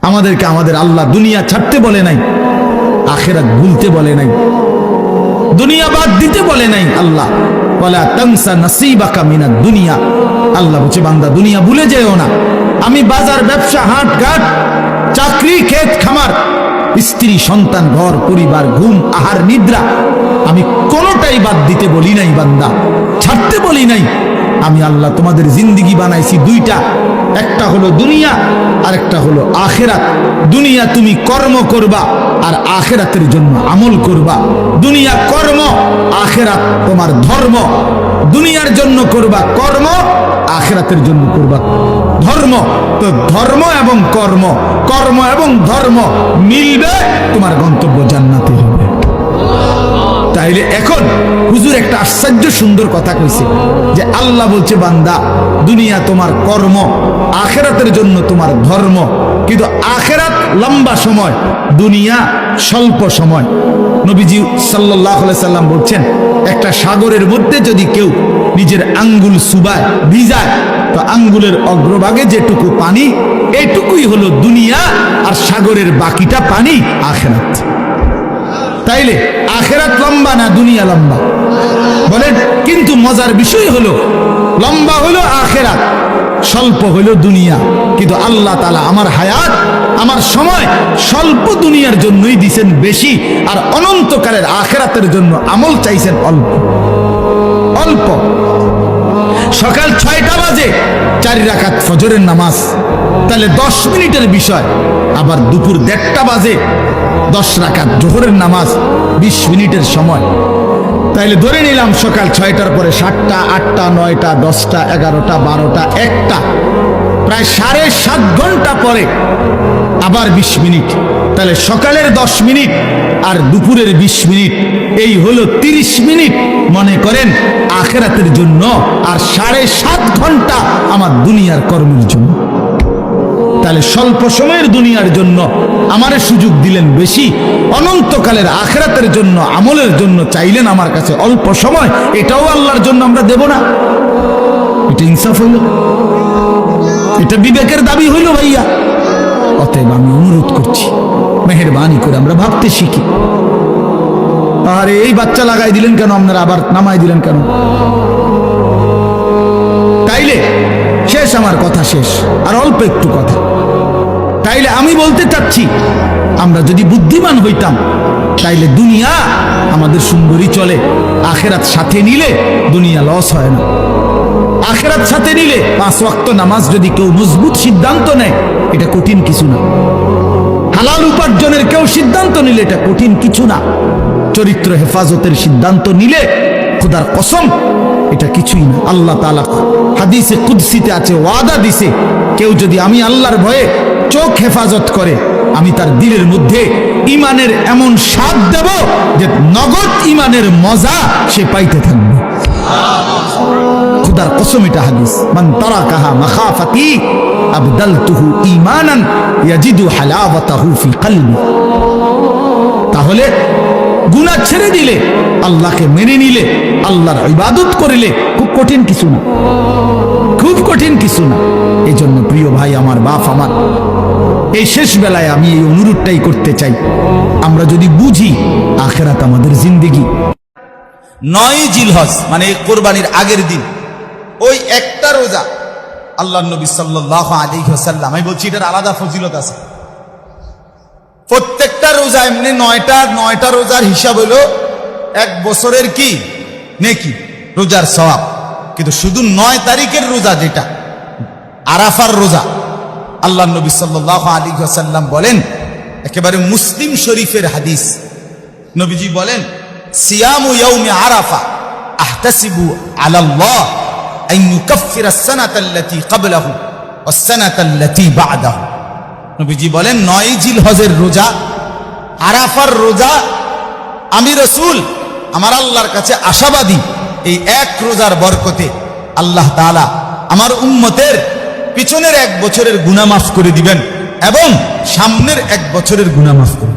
আমাদেরকে আমাদের আল্লাহ দুনিয়া ছাড়তে বলে নাই, আখিরাত ভুলতে বলে নাই, দুনিয়া বাদ দিতে বলে নাই। আল্লাহ ওয়ালা তানসা নাসিবাকা মিনাদ দুনিয়া, আল্লাহ বলছে বান্দা দুনিয়া ভুলে যেও না। আমি বাজার, ব্যবসা, হাট ঘাট, চাকরি, ক্ষেত খামার, স্ত্রী, সন্তান, ঘর পরিবার, ঘুম, আহার, নিদ্রা, আমি কোনোটাই বাদ দিতে বলি নাই বান্দা, ছাড়তে বলি নাই। আমি আল্লাহ তোমাদের জিন্দেগি বানাইছি দুইটা, একটা হলো দুনিয়া আর একটা হলো আখিরাত। দুনিয়া তুমি কর্ম করবা আর আখিরাতের জন্য আমল করবা। দুনিয়া কর্ম, আখিরাত তোমার ধর্ম। দুনিয়ার জন্য করবা কর্ম, আখিরাতের জন্য করবা ধর্ম। তো ধর্ম এবং কর্ম, কর্ম এবং ধর্ম মিলবে, তোমার গন্তব্য জান্নাতে হবে। তাইলে এখন হুজুর একটা আশ্চর্য সুন্দর কথা কইছে যে আল্লাহ বলছে বান্দা দুনিয়া তোমার কর্ম, আখিরাতের জন্য তোমার ধর্ম। কিন্তু আখিরাত লম্বা সময়, দুনিয়া স্বল্প সময়। নবীজি সাল্লাল্লাহু আলাইহি সাল্লাম বলছেন একটা সাগরের মধ্যে যদি কেউ নিজের আঙ্গুল চুবায়, ভিজায়, তো আঙ্গুলের অগ্রভাগে যেটুকু পানি, এইটুকুই হলো দুনিয়া, আর সাগরের বাকিটা পানি আখিরাত। তাইলে আখিরাত লম্বা না দুনিয়া লম্বা বলেন? কিন্তু মজার বিষয় হলো লম্বা হলো আখিরাত, স্বল্প হলো দুনিয়া। কিন্তু আল্লাহ তাআলা আমার হায়াত, আমার সময় স্বল্প দুনিয়ার জন্যই দিয়েছেন বেশি, আর অনন্তকালের আখিরাতের জন্য আমল চাইছেন অল্প অল্প। সকাল 6টা বাজে 4 রাকাত ফজরের নামাজ, তাহলে 10 মিনিটের বিষয়। আবার দুপুর 1:30টা বাজে 10 রাকাত জোহরের নামাজ, 20 মিনিটের সময়। তাইলে ধরে নিলাম সকাল 6টার পরে 7টা, 8টা, 9টা, 10টা, 11টা, 12টা, 1টা, প্রায় 7.5 ঘন্টা পরে আবার 20 মিনিট। তাহলে সকালের 10 মিনিট আর দুপুরের 20 মিনিট, এই হলো 30 মিনিট মনে করেন আখিরাতের জন্য, আর 7.5 ঘন্টা আমার দুনিয়ার কর্মের জন্য। তাহলে স্বল্প সময়ের দুনিয়ার জন্য আমারে সুযোগ দিলেন বেশি, অনন্তকালের আখিরাতের জন্য আমলের জন্য চাইলেন আমার কাছে অল্প সময়। এটাও আল্লাহর জন্য আমরা দেব না? এটা ইনসাফ হইল? এটা বিবেকের দাবি হইল ভাইয়া? অতএব আমি অনুরোধ করছি, মেহেরবানি করে আমরা ভাবতে শিখি। আরে এই বাচ্চা লাগাই দিলেন কেন আপনারা, আবার নামাই দিলেন কেন? তাইলে শেষ, আমার কথা শেষ, আর অল্প একটু কথা। তাইলে আমি বলতে চাচ্ছি, আমরা যদি বুদ্ধিমান হইতাম তাইলে দুনিয়া আমাদের সুন্দরী চলে, আখিরাত সাথে নিলে দুনিয়া লস হয় না। আখিরাত সাথে নিলে 5 ওয়াক্ত নামাজ যদি কেউ মজবুত সিদ্ধান্ত নেয়, এটা কঠিন কিছু না। হালাল উপার্জনের কেউ সিদ্ধান্ত নিলে এটা কঠিন কিছু না। চরিত্র হেফাজতের সিদ্ধান্ত নিলে খোদার কসম এটা কিছুই না। আল্লাহ তাআলা হাদিসে কুদসিতে আছে, ওয়াদা দিছে, কেউ যদি আমি আল্লাহর ভয়ে চোখ হেফাজত করে, আমি তার দিলের মধ্যে ইমানের এমন স্বাদ দেব যে নগদ ইমানের মজা সে পাইতে থাকবে। খোদার কসম এটা হাদিস। মান তারাকাহা মাখাফাতি আবদালতুহু ঈমানান ইয়াজিদু হালাওয়াতাহু ফি কলবি। তাহলে গুনাহ ছেড়ে দিলে, আল্লাহকে মেনে নিলে, আল্লাহর ইবাদত করিলে খুব কঠিন কিছু না, খুব কঠিন কিছু না। এই জন্য প্রিয় ভাই আমার, বাপ আমার, এই শেষ বেলায় আমি এই অনুরোধটাই করতে চাই, আমরা যদি বুঝি আখিরাত আমাদের জিন্দেগি। 9 জিলহজ মানে কোরবানির আগের দিন, ওই একটা রোজা আল্লাহর নবী সাল্লাল্লাহু আলাইহি ওয়াসাল্লাম, আমি বলছি এটার আলাদা ফজিলত আছে। প্রত্যেকটা রোজা এমনি 9টা রোজার হিসাব হলো 1 বছরের কি নেকি, রোজার সওয়াব। কিন্তু শুধু 9 তারিখের রোজা, যেটা আরাফার রোজা, আল্লাহর নবী সাল্লাল্লাহু আলাইহি ওয়াসাল্লাম বলেন, একেবারে মুসলিম শরীফের হাদিস, নবীজি বলেন, সিয়ামু ইয়াউমি আরাফা আহতাসিবু আলাল্লাহ আন ইউকাফিরা আস-সানাতা আল্লাতী ক্বাবলাহু ওয়াস-সানাতা আল্লাতী বা'দাহু। নবীজি বলেন 9 জিলহজের রোজা, আরাফার রোজা, আমি রাসূল আমার আল্লাহর কাছে আশাবাদী, এই এক রোজার বরকতে আল্লাহ তাআলা আমার উম্মতের পিছনের 1 বছরের গুনাহ মাফ করে দিবেন এবং সামনের 1 বছরের গুনাহ মাফ করে